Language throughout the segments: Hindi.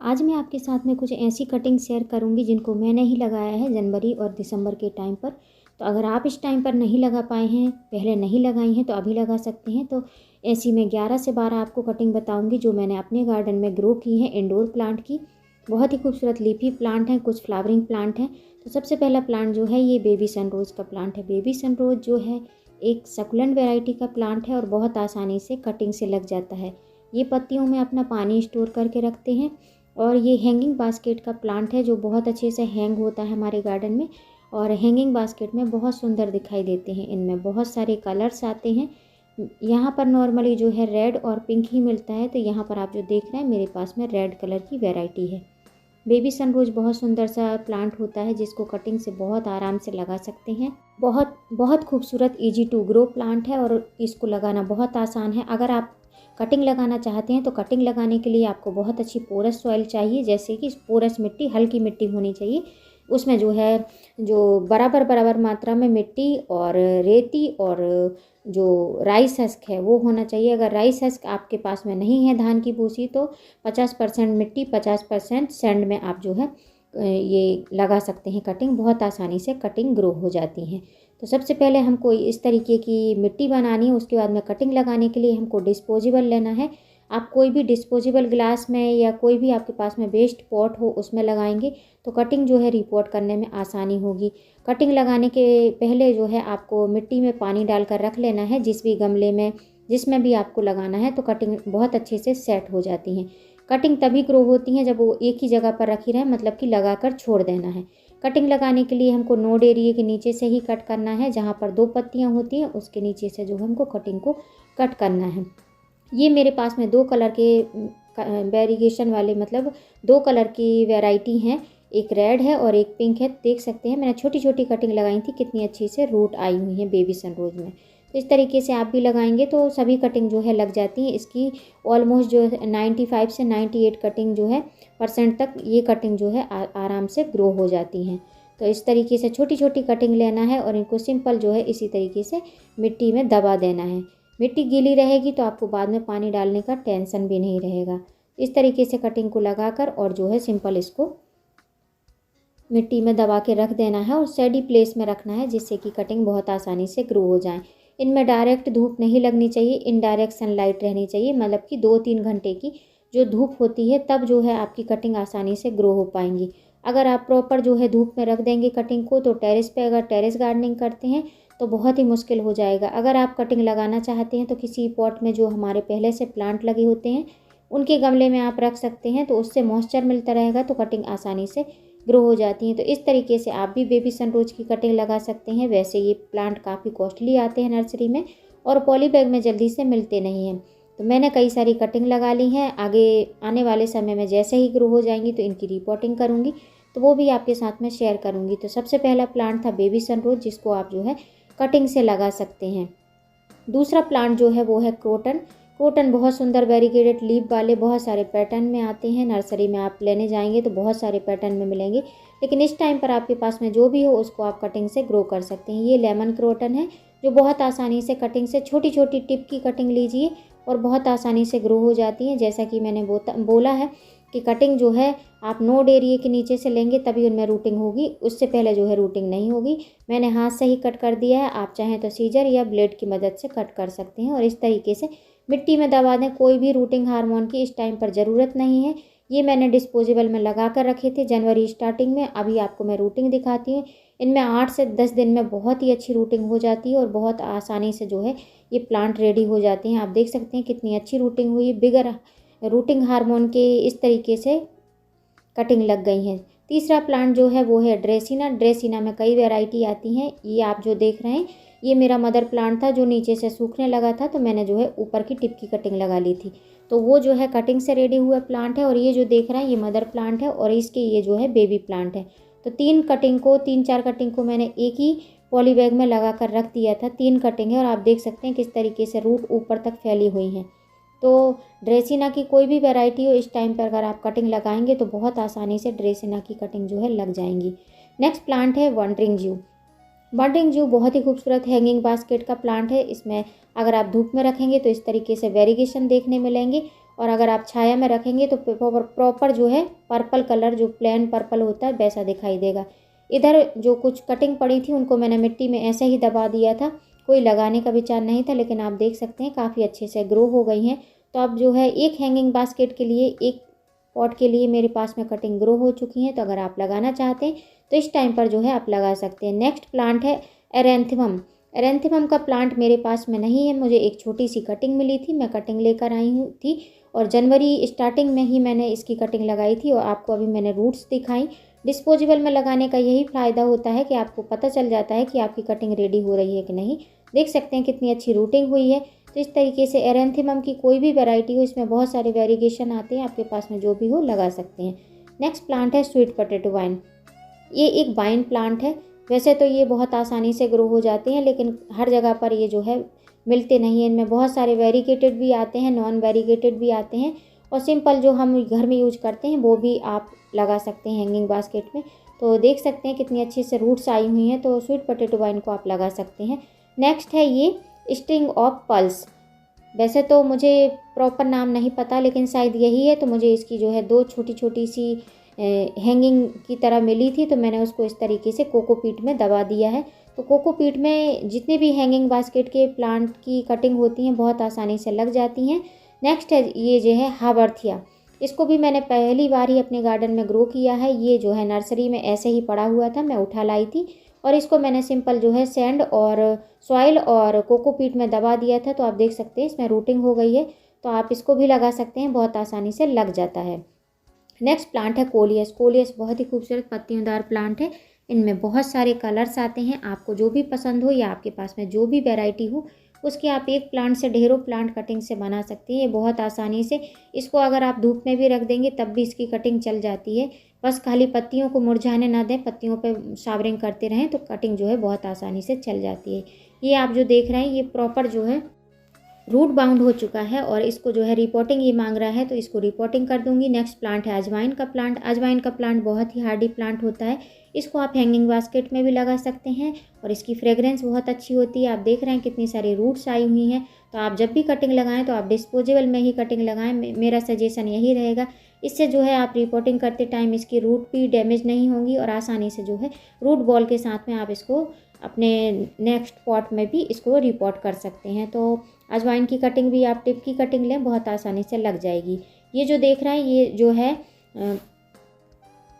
आज मैं आपके साथ में कुछ ऐसी कटिंग शेयर करूंगी जिनको मैंने ही लगाया है जनवरी और दिसंबर के टाइम पर। तो अगर आप इस टाइम पर नहीं लगा पाए हैं, पहले नहीं लगाई हैं, तो अभी लगा सकते हैं। तो ऐसी मैं 11 से 12 आपको कटिंग बताऊंगी जो मैंने अपने गार्डन में ग्रो की हैं, इंडोर प्लांट की। बहुत ही खूबसूरत लीफी प्लांट हैं, कुछ फ्लावरिंग प्लांट हैं। तो सबसे पहला प्लांट जो है ये बेबी सनरोज़ का प्लांट है। बेबी सनरोज़ जो है एक सकुलेंट वेराइटी का प्लांट है और बहुत आसानी से कटिंग से लग जाता है। ये पत्तियों में अपना पानी स्टोर करके रखते हैं और ये हैंगिंग बास्केट का प्लांट है जो बहुत अच्छे से हैंग होता है हमारे गार्डन में। और हैंगिंग बास्केट में बहुत सुंदर दिखाई देते हैं। इनमें बहुत सारे कलर्स आते हैं। यहाँ पर नॉर्मली जो है रेड और पिंक ही मिलता है, तो यहाँ पर आप जो देख रहे हैं मेरे पास में रेड कलर की वैरायटी है। बेबी सनरोज बहुत सुंदर सा प्लांट होता है जिसको कटिंग से बहुत आराम से लगा सकते हैं। बहुत बहुत खूबसूरत ईजी टू ग्रो प्लांट है और इसको लगाना बहुत आसान है। अगर आप कटिंग लगाना चाहते हैं तो कटिंग लगाने के लिए आपको बहुत अच्छी पोरस सॉइल चाहिए, जैसे कि पोरस मिट्टी, हल्की मिट्टी होनी चाहिए। उसमें जो है जो बराबर बराबर मात्रा में मिट्टी और रेती और जो राइस हस्क है वो होना चाहिए। अगर राइस हस्क आपके पास में नहीं है धान की भूसी, तो 50% मिट्टी 50% सैंड में आप जो है ये लगा सकते हैं। कटिंग बहुत आसानी से कटिंग ग्रो हो जाती हैं। तो सबसे पहले हमको इस तरीके की मिट्टी बनानी है। उसके बाद में कटिंग लगाने के लिए हमको डिस्पोजेबल लेना है। आप कोई भी डिस्पोजेबल ग्लास में या कोई भी आपके पास में वेस्ट पॉट हो उसमें लगाएंगे तो कटिंग जो है रिपोर्ट करने में आसानी होगी। कटिंग लगाने के पहले जो है आपको मिट्टी में पानी डालकर रख लेना है, जिस भी गमले में जिसमें भी आपको लगाना है, तो कटिंग बहुत अच्छे से सेट हो जाती हैं। कटिंग तभी ग्रो होती हैं जब वो एक ही जगह पर रखी रहे, मतलब कि लगाकर छोड़ देना है। कटिंग लगाने के लिए हमको नोड एरिया के नीचे से ही कट करना है। जहाँ पर 2 पत्तियाँ होती हैं उसके नीचे से जो हमको कटिंग को कट करना है। ये मेरे पास में 2 कलर के वेरिएशन वाले, मतलब 2 कलर की वैरायटी हैं। एक रेड है और एक पिंक है। देख सकते हैं मैंने छोटी छोटी कटिंग लगाई थी, कितनी अच्छी से रूट आई हुई हैं बेबी सनरोज में। तो इस तरीके से आप भी लगाएंगे तो सभी कटिंग जो है लग जाती है। इसकी ऑलमोस्ट जो है 95 से 98 कटिंग जो है % तक ये कटिंग जो है आराम से ग्रो हो जाती हैं। तो इस तरीके से छोटी छोटी कटिंग लेना है और इनको सिंपल जो है इसी तरीके से मिट्टी में दबा देना है। मिट्टी गीली रहेगी तो आपको बाद में पानी डालने का टेंशन भी नहीं रहेगा। इस तरीके से कटिंग को लगाकर और जो है सिंपल इसको मिट्टी में दबा के रख देना है और सैडी प्लेस में रखना है, जिससे कि कटिंग बहुत आसानी से ग्रो हो जाए। इनमें डायरेक्ट धूप नहीं लगनी चाहिए, इनडायरेक्ट सनलाइट रहनी चाहिए, मतलब कि 2-3 घंटे की जो धूप होती है तब जो है आपकी कटिंग आसानी से ग्रो हो पाएंगी। अगर आप प्रॉपर जो है धूप में रख देंगे कटिंग को, तो टेरेस पे अगर टेरेस गार्डनिंग करते हैं तो बहुत ही मुश्किल हो जाएगा। अगर आप कटिंग लगाना चाहते हैं तो किसी पॉट में जो हमारे पहले से प्लांट लगे होते हैं उनके गमले में आप रख सकते हैं, तो उससे मॉइस्चर मिलता रहेगा तो कटिंग आसानी से ग्रो हो जाती हैं। तो इस तरीके से आप भी बेबी सनरोज की कटिंग लगा सकते हैं। वैसे ये प्लांट काफ़ी कॉस्टली आते हैं नर्सरी में और पॉली बैग में जल्दी से मिलते नहीं हैं। तो मैंने कई सारी कटिंग लगा ली हैं। आगे आने वाले समय में जैसे ही ग्रो हो जाएंगी तो इनकी रिपोर्टिंग करूँगी, तो वो भी आपके साथ में शेयर करूँगी। तो सबसे पहला प्लांट था बेबी सनरोज, जिसको आप जो है कटिंग से लगा सकते हैं। दूसरा प्लांट जो है वो है क्रोटन। क्रोटन बहुत सुंदर वेरीगेटेड लीफ वाले बहुत सारे पैटर्न में आते हैं। नर्सरी में आप लेने जाएंगे तो बहुत सारे पैटर्न में मिलेंगे, लेकिन इस टाइम पर आपके पास में जो भी हो उसको आप कटिंग से ग्रो कर सकते हैं। ये लेमन क्रोटन है जो बहुत आसानी से कटिंग से छोटी छोटी टिप की कटिंग लीजिए और बहुत आसानी से ग्रो हो जाती है। जैसा कि मैंने बोला है कि कटिंग जो है आप नोड एरिया के नीचे से लेंगे तभी उनमें रूटिंग होगी, उससे पहले जो है रूटिंग नहीं होगी। मैंने हाथ से ही कट कर दिया है, आप चाहें तो सीजर या ब्लेड की मदद से कट कर सकते हैं और इस तरीके से मिट्टी में दबा दें। कोई भी रूटिंग हार्मोन की इस टाइम पर ज़रूरत नहीं है। ये मैंने डिस्पोजेबल में लगा कर रखे थे जनवरी स्टार्टिंग में। अभी आपको मैं रूटिंग दिखाती हूँ। इनमें 8 से 10 दिन में बहुत ही अच्छी रूटिंग हो जाती है और बहुत आसानी से जो है ये प्लांट रेडी हो जाते हैं। आप देख सकते हैं कितनी अच्छी रूटिंग हुई, बिगर रूटिंग हार्मोन के इस तरीके से कटिंग लग गई हैं। तीसरा प्लांट जो है वो है ड्रेसिना। ड्रेसिना में कई वैरायटी आती हैं। ये आप जो देख रहे हैं ये मेरा मदर प्लांट था जो नीचे से सूखने लगा था, तो मैंने जो है ऊपर की टिप की कटिंग लगा ली थी, तो वो जो है कटिंग से रेडी हुआ प्लांट है। और ये जो देख रहे हैं ये मदर प्लांट है और इसके ये जो है बेबी प्लांट है। तो 3-4 कटिंग को मैंने एक ही पॉली बैग में लगा कर रख दिया था। 3 कटिंग है और आप देख सकते हैं किस तरीके से रूट ऊपर तक फैली हुई हैं। तो ड्रेसिना की कोई भी वैरायटी हो इस टाइम पर अगर आप कटिंग लगाएंगे तो बहुत आसानी से ड्रेसिना की कटिंग जो है लग जाएंगी। नेक्स्ट प्लांट है वंडरिंग जू। वंडरिंग जू बहुत ही खूबसूरत हैंगिंग बास्केट का प्लांट है। इसमें अगर आप धूप में रखेंगे तो इस तरीके से वेरिगेशन देखने मिलेंगे और अगर आप छाया में रखेंगे तो प्रॉपर जो है पर्पल कलर, जो प्लेन पर्पल होता है वैसा दिखाई देगा। इधर जो कुछ कटिंग पड़ी थी उनको मैंने मिट्टी में ऐसे ही दबा दिया था, कोई लगाने का विचार नहीं था, लेकिन आप देख सकते हैं काफ़ी अच्छे से ग्रो हो गई हैं। तो अब जो है एक हैंगिंग बास्केट के लिए, एक पॉट के लिए मेरे पास में कटिंग ग्रो हो चुकी हैं। तो अगर आप लगाना चाहते हैं तो इस टाइम पर जो है आप लगा सकते हैं। नेक्स्ट प्लांट है एरेंथीमम। एरेंथीमम का प्लांट मेरे पास में नहीं है, मुझे एक छोटी सी कटिंग मिली थी, मैं कटिंग लेकर आई हूँ थी और जनवरी स्टार्टिंग में ही मैंने इसकी कटिंग लगाई थी और आपको अभी मैंने रूट्स दिखाई। डिस्पोजेबल में लगाने का यही फ़ायदा होता है कि आपको पता चल जाता है कि आपकी कटिंग रेडी हो रही है कि नहीं। देख सकते हैं कितनी अच्छी रूटिंग हुई है। तो इस तरीके से एरेंथीमम की कोई भी वैरायटी हो, इसमें बहुत सारे वेरिएशन आते हैं, आपके पास में जो भी हो लगा सकते हैं। नेक्स्ट प्लांट है स्वीट पोटैटो वाइन। ये एक वाइन प्लांट है। वैसे तो ये बहुत आसानी से ग्रो हो जाते हैं, लेकिन हर जगह पर ये जो है मिलते नहीं हैं। इनमें बहुत सारे वेरीगेटेड भी आते हैं, नॉन वेरीगेटेड भी आते हैं और सिंपल जो हम घर में यूज करते हैं वो भी आप लगा सकते हैं हैंगिंग बास्केट में। तो देख सकते हैं कितनी अच्छी से रूट्स आई हुई हैं, तो स्वीट पोटैटो वाइन को आप लगा सकते हैं। नेक्स्ट है ये स्ट्रिंग ऑफ पर्ल्स। वैसे तो मुझे प्रॉपर नाम नहीं पता, लेकिन शायद यही है। तो मुझे इसकी जो है 2 छोटी छोटी सी हैंगिंग की तरह मिली थी, तो मैंने उसको इस तरीके से कोकोपीट में दबा दिया है। तो कोकोपीट में जितने भी हैंगिंग बास्केट के प्लांट की कटिंग होती हैं बहुत आसानी से लग जाती हैं। नेक्स्ट है ये जो है हाबर्थिया। इसको भी मैंने पहली बार ही अपने गार्डन में ग्रो किया है। ये जो है नर्सरी में ऐसे ही पड़ा हुआ था, मैं उठा लाई थी और इसको मैंने सिंपल जो है सैंड और सॉइल और कोकोपीट में दबा दिया था। तो आप देख सकते हैं इसमें रूटिंग हो गई है। तो आप इसको भी लगा सकते हैं, बहुत आसानी से लग जाता है। नेक्स्ट प्लांट है कोलियस। कोलियस बहुत ही खूबसूरत पत्तियोंदार प्लांट है। इनमें बहुत सारे कलर्स आते हैं, आपको जो भी पसंद हो या आपके पास में जो भी वैरायटी हो उसकी आप एक प्लांट से ढेरों प्लांट कटिंग से बना सकती हैं। ये बहुत आसानी से, इसको अगर आप धूप में भी रख देंगे तब भी इसकी कटिंग चल जाती है। बस खाली पत्तियों को मुरझाने ना दें, पत्तियों पे शावरिंग करते रहें तो कटिंग जो है बहुत आसानी से चल जाती है। ये आप जो देख रहे हैं ये प्रॉपर जो है रूट बाउंड हो चुका है और इसको जो है रिपोर्टिंग ये मांग रहा है, तो इसको रिपोर्टिंग कर दूंगी। नेक्स्ट प्लांट है अजवाइन का प्लांट। अजवाइन का प्लांट बहुत ही हार्डी प्लांट होता है, इसको आप हैंगिंग बास्केट में भी लगा सकते हैं और इसकी फ्रेग्रेंस बहुत अच्छी होती है। आप देख रहे हैं कितनी सारी रूट्स आई हुई हैं। तो आप जब भी कटिंग लगाएं तो आप डिस्पोजेबल में ही कटिंग लगाएं, मेरा सजेशन यही रहेगा। इससे जो है आप रिपोर्टिंग करते टाइम इसकी रूट भी डैमेज नहीं होंगी और आसानी से जो है रूट बॉल के साथ में आप इसको अपने नेक्स्ट पॉट में भी इसको रिपोर्ट कर सकते हैं। तो अजवाइन की कटिंग भी आप टिप की कटिंग लें, बहुत आसानी से लग जाएगी। ये जो देख रहे हैं ये जो है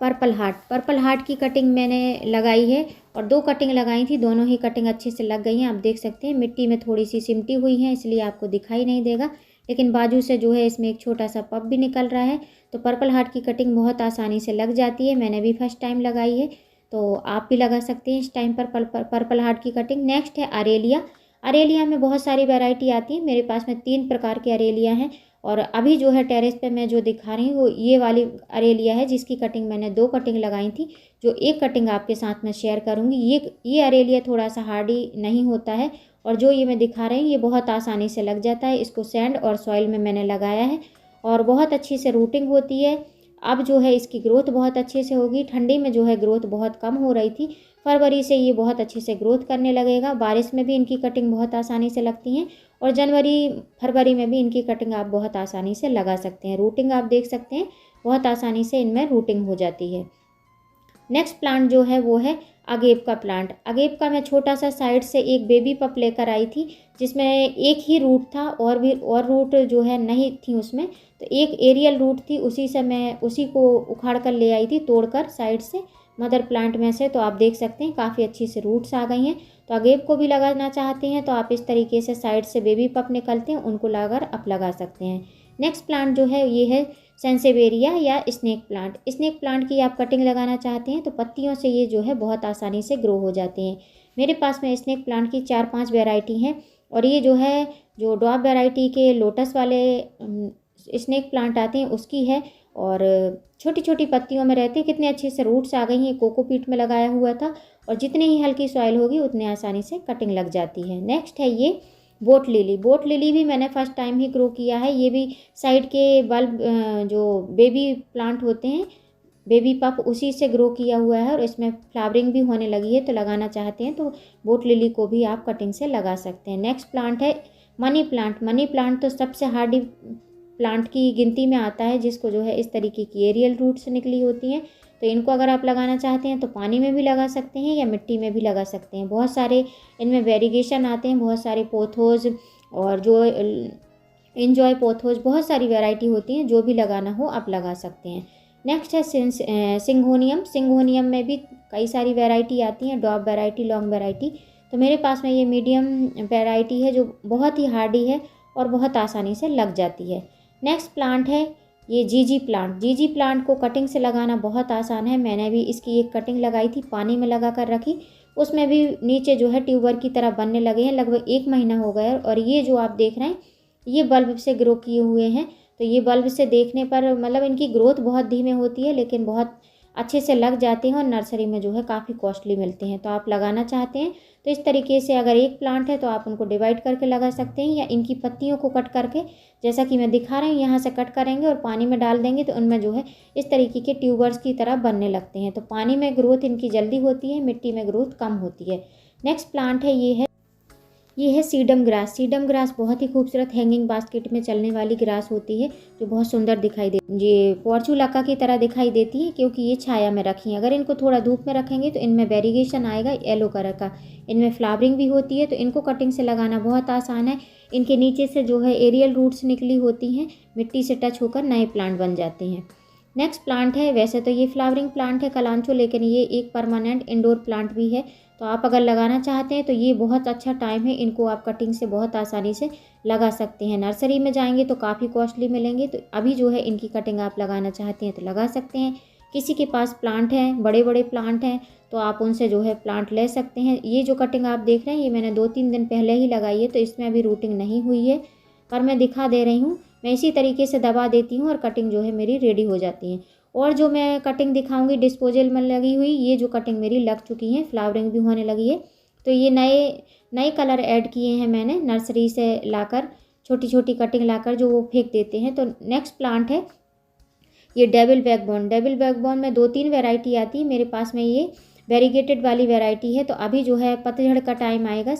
पर्पल हार्ट। पर्पल हार्ट की कटिंग मैंने लगाई है और 2 कटिंग लगाई थी, दोनों ही कटिंग अच्छे से लग गई हैं। आप देख सकते हैं मिट्टी में थोड़ी सी सिमटी हुई है इसलिए आपको दिखाई नहीं देगा, लेकिन बाजू से जो है इसमें एक छोटा सा पप भी निकल रहा है। तो पर्पल हार्ट की कटिंग बहुत आसानी से लग जाती है, मैंने भी फर्स्ट टाइम लगाई है, तो आप भी लगा सकते हैं इस टाइम पर पर्पल हार्ट की कटिंग। नेक्स्ट है अरेलिया। अरेलिया में बहुत सारी वैरायटी आती है, मेरे पास में 3 प्रकार की अरेलिया हैं और अभी जो है टेरेस पे मैं जो दिखा रही हूँ वो ये वाली अरेलिया है जिसकी कटिंग मैंने 2 कटिंग लगाई थी, जो एक कटिंग आपके साथ में शेयर करूँगी। ये अरेलिया थोड़ा सा हार्डी नहीं होता है और जो ये मैं दिखा रही हूँ ये बहुत आसानी से लग जाता है। इसको सैंड और सॉइल में मैंने लगाया है और बहुत अच्छी से रूटिंग होती है। अब जो है इसकी ग्रोथ बहुत अच्छे से होगी। ठंडी में जो है ग्रोथ बहुत कम हो रही थी, फरवरी से ये बहुत अच्छे से ग्रोथ करने लगेगा। बारिश में भी इनकी कटिंग बहुत आसानी से लगती हैं और जनवरी फरवरी में भी इनकी कटिंग आप बहुत आसानी से लगा सकते हैं। रूटिंग आप देख सकते हैं बहुत आसानी से इनमें रूटिंग हो जाती है। नेक्स्ट प्लांट जो है वो है अगेप का प्लांट। अगेप का मैं छोटा सा साइड से एक बेबी पप लेकर आई थी जिसमें एक ही रूट था और रूट जो है नहीं थी उसमें, तो एक एरियल रूट थी, उसी से मैं उसी को उखाड़ कर ले आई थी तोड़कर साइड से मदर प्लांट में से। तो आप देख सकते हैं काफ़ी अच्छी से रूट्स आ गई हैं। तो अगेप को भी लगाना चाहते हैं तो आप इस तरीके से साइड से बेबी पप निकलते हैं उनको लाकर आप लगा सकते हैं। नेक्स्ट प्लांट जो है ये है सेंसेवेरिया या स्नेक प्लांट। स्नेक प्लांट की आप कटिंग लगाना चाहते हैं तो पत्तियों से ये जो है बहुत आसानी से ग्रो हो जाते हैं। मेरे पास में स्नेक प्लांट की 4-5 वैरायटी हैं और ये जो है जो डॉब वैरायटी के लोटस वाले स्नेक प्लांट आते हैं उसकी है और छोटी छोटी पत्तियों में रहते हैं। कितने अच्छे से रूट्स आ गई हैं, कोकोपीट में लगाया हुआ था और जितनी ही हल्की सॉइल होगी उतनी आसानी से कटिंग लग जाती है। नेक्स्ट है ये बोट लिली। बोट लिली भी मैंने फर्स्ट टाइम ही ग्रो किया है। ये भी साइड के बल्ब जो बेबी प्लांट होते हैं, बेबी पप, उसी से ग्रो किया हुआ है और इसमें फ्लावरिंग भी होने लगी है। तो लगाना चाहते हैं तो बोट लिली को भी आप कटिंग से लगा सकते हैं। नेक्स्ट प्लांट है मनी प्लांट। मनी प्लांट तो सबसे हार्डी प्लांट की गिनती में आता है जिसको जो है इस तरीके की एरियल रूट्स निकली होती हैं। तो इनको अगर आप लगाना चाहते हैं तो पानी में भी लगा सकते हैं या मिट्टी में भी लगा सकते हैं। बहुत सारे इनमें वेरिएशन आते हैं, बहुत सारे पोथोज और जो इनजॉय पोथोज, बहुत सारी वैरायटी होती हैं। जो भी लगाना हो आप लगा सकते हैं। नेक्स्ट है सिंगोनियम। सिंगोनियम में भी कई सारी वैरायटी आती हैं, डॉब वैरायटी, लॉन्ग वैरायटी। तो मेरे पास में ये मीडियम वैरायटी है जो बहुत ही हार्डी है और बहुत आसानी से लग जाती है। नेक्स्ट प्लांट है ये जीजी प्लांट। जीजी प्लांट को कटिंग से लगाना बहुत आसान है। मैंने भी इसकी एक कटिंग लगाई थी, पानी में लगा कर रखी, उसमें भी नीचे जो है ट्यूबर की तरह बनने लगे हैं। लगभग 1 महीना हो गया और ये जो आप देख रहे हैं ये बल्ब से ग्रो किए हुए हैं। तो ये बल्ब से देखने पर मतलब इनकी ग्रोथ बहुत धीमे होती है लेकिन बहुत अच्छे से लग जाते हैं और नर्सरी में जो है काफ़ी कॉस्टली मिलते हैं। तो आप लगाना चाहते हैं तो इस तरीके से अगर एक प्लांट है तो आप उनको डिवाइड करके लगा सकते हैं या इनकी पत्तियों को कट करके, जैसा कि मैं दिखा रही हूँ, यहाँ से कट करेंगे और पानी में डाल देंगे तो उनमें जो है इस तरीके के ट्यूबर्स की तरह बनने लगते हैं। तो पानी में ग्रोथ इनकी जल्दी होती है, मिट्टी में ग्रोथ कम होती है। नेक्स्ट प्लांट है ये है सीडम ग्रास। सीडम ग्रास बहुत ही खूबसूरत हैंगिंग बास्केट में चलने वाली ग्रास होती है जो बहुत सुंदर दिखाई देती है। ये पोर्चुलाका की तरह दिखाई देती है क्योंकि ये छाया में रखी है। अगर इनको थोड़ा धूप में रखेंगे तो इनमें वेरिएशन आएगा येलो कलर का। इनमें फ्लावरिंग भी होती है तो इनको कटिंग से लगाना बहुत आसान है। इनके नीचे से जो है एरियल रूट्स निकली होती हैं, मिट्टी से टच होकर नए प्लांट बन जाते हैं। नेक्स्ट प्लांट है, वैसे तो ये फ्लावरिंग प्लांट है कलांचो, लेकिन ये एक परमानेंट इंडोर प्लांट भी है। तो आप अगर लगाना चाहते हैं तो ये बहुत अच्छा टाइम है। इनको आप कटिंग से बहुत आसानी से लगा सकते हैं। नर्सरी में जाएंगे तो काफ़ी कॉस्टली मिलेंगे। तो अभी जो है इनकी कटिंग आप लगाना चाहते हैं तो लगा सकते हैं। किसी के पास प्लांट हैं, बड़े बड़े प्लांट हैं, तो आप उनसे जो है प्लांट ले सकते हैं। ये जो कटिंग आप देख रहे हैं ये मैंने 2-3 दिन पहले ही लगाई है तो इसमें अभी रूटिंग नहीं हुई है, पर मैं दिखा दे रही हूँ। मैं इसी तरीके से दबा देती हूँ और कटिंग जो है मेरी रेडी हो जाती है। और जो मैं कटिंग दिखाऊंगी डिस्पोजल में लगी हुई, ये जो कटिंग मेरी लग चुकी है, फ्लावरिंग भी होने लगी है। तो ये नए कलर ऐड किए हैं मैंने नर्सरी से लाकर, छोटी छोटी कटिंग लाकर जो वो फेंक देते हैं। तो नेक्स्ट प्लांट है ये डेविल बैकबोन। डेविल बैकबोन में 2-3 वैरायटी आती है, मेरे पास में ये वेरीगेटेड वाली वैरायटी है। तो अभी जो है पतझड़ का टाइम आएगा,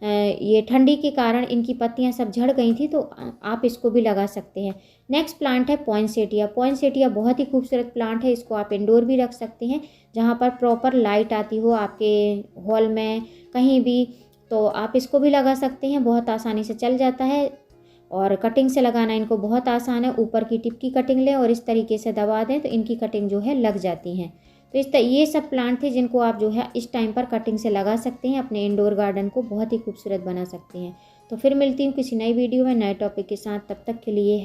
ये ठंडी के कारण इनकी पत्तियां सब झड़ गई थी, तो आप इसको भी लगा सकते हैं। नेक्स्ट प्लांट है पॉइंसेटिया। पॉइंसेटिया बहुत ही खूबसूरत प्लांट है। इसको आप इंडोर भी रख सकते हैं जहाँ पर प्रॉपर लाइट आती हो आपके हॉल में कहीं भी, तो आप इसको भी लगा सकते हैं। बहुत आसानी से चल जाता है और कटिंग से लगाना इनको बहुत आसान है। ऊपर की टिप की कटिंग लें और इस तरीके से दबा दें तो इनकी कटिंग जो है लग जाती हैं। तो ये सब प्लांट थे जिनको आप जो है इस टाइम पर कटिंग से लगा सकते हैं, अपने इंडोर गार्डन को बहुत ही खूबसूरत बना सकते हैं। तो फिर मिलती हूँ किसी नई वीडियो में नए टॉपिक के साथ। तब तक के लिए है